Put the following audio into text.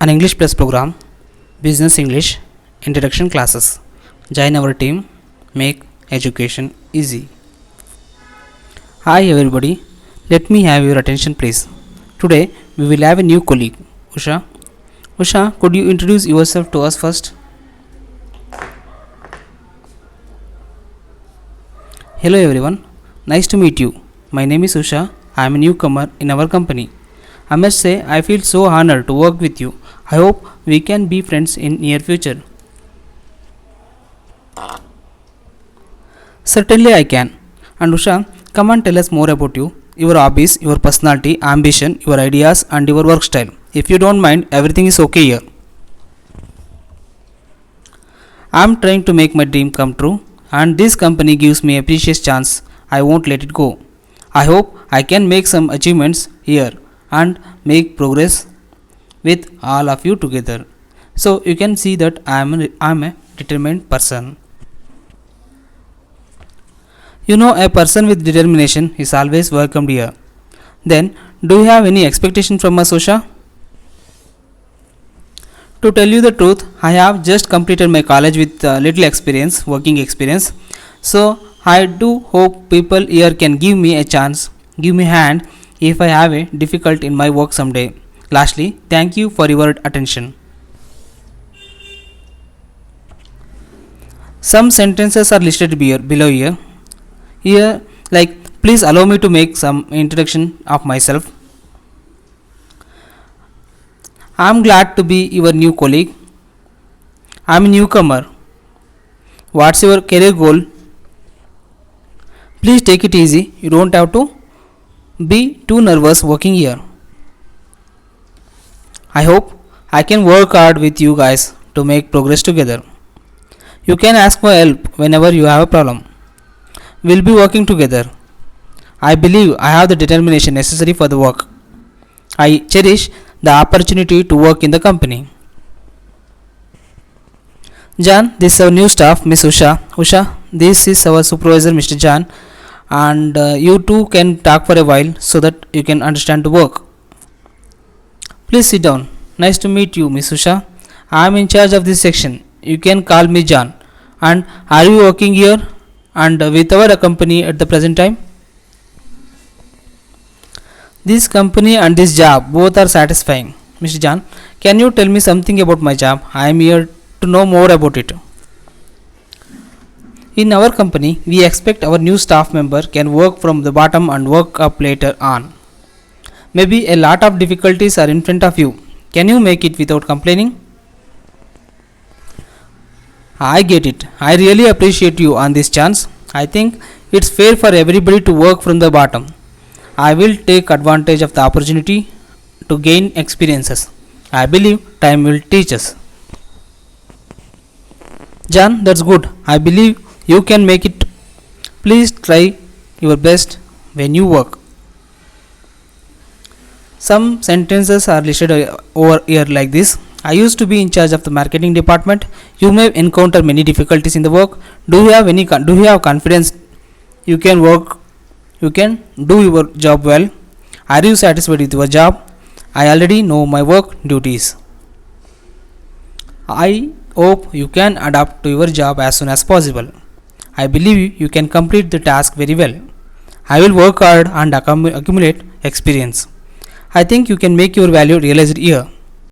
an English Plus program, Business English, Introduction classes. Join our team, make education easy. Hi everybody, let me have your attention please. Today we will have a new colleague, Usha. Usha, could you introduce yourself to us first? Hello everyone, nice to meet you. My name is Usha. I am a newcomer in our company. I must say I feel so honored to work with you. I hope we can be friends in near future. Certainly I can. And Usha, come and tell us more about you, your hobbies, your personality, ambition, your ideas and your work style. If you don't mind, everything is okay here. I am trying to make my dream come true and this company gives me a precious chance. I won't let it go. I hope I can make some achievements here and make progress with all of you together. So you can see that I am a determined person. You know, a person with determination is always welcomed here. Then, do you have any expectation from us, Usha? To tell you the truth, I have just completed my college with little experience, working experience. So, I do hope people here can give me a chance, give me a hand if I have a difficult in my work someday. Lastly, thank you for your attention. Some sentences are listed below here. Here, like, please allow me to make some introduction of myself. I am glad to be your new colleague. I am a newcomer. What's your career goal? Please take it easy. You don't have to be too nervous working here. I hope I can work hard with you guys to make progress together. You can ask for help whenever you have a problem. We'll be working together. I believe I have the determination necessary for the work. I cherish the opportunity to work in the company. Jan, this is our new staff, Miss Usha. Usha, this is our supervisor, Mr. Jan, and you two can talk for a while so that you can understand the work. Please sit down. Nice to meet you, Miss Usha. I am in charge of this section. You can call me Jan. And are you working here and with our company at the present time? This company and this job both are satisfying. Mr. Jan, can you tell me something about my job? I am here to know more about it. In our company, we expect our new staff member can work from the bottom and work up later on. Maybe a lot of difficulties are in front of you. Can you make it without complaining? I get it. I really appreciate you on this chance. I think it's fair for everybody to work from the bottom. I will take advantage of the opportunity to gain experiences. I believe time will teach us. Jan, that's good. I believe you can make it. Please try your best when you work. Some sentences are listed over here like this. I used to be in charge of the marketing department. You may encounter many difficulties in the work. Do you have confidence you can work? You can do your job well. Are you satisfied with your job? I already know my work duties. I hope you can adapt to your job as soon as possible. I believe you can complete the task very well. I will work hard and accumulate experience. I think you can make your value realized here.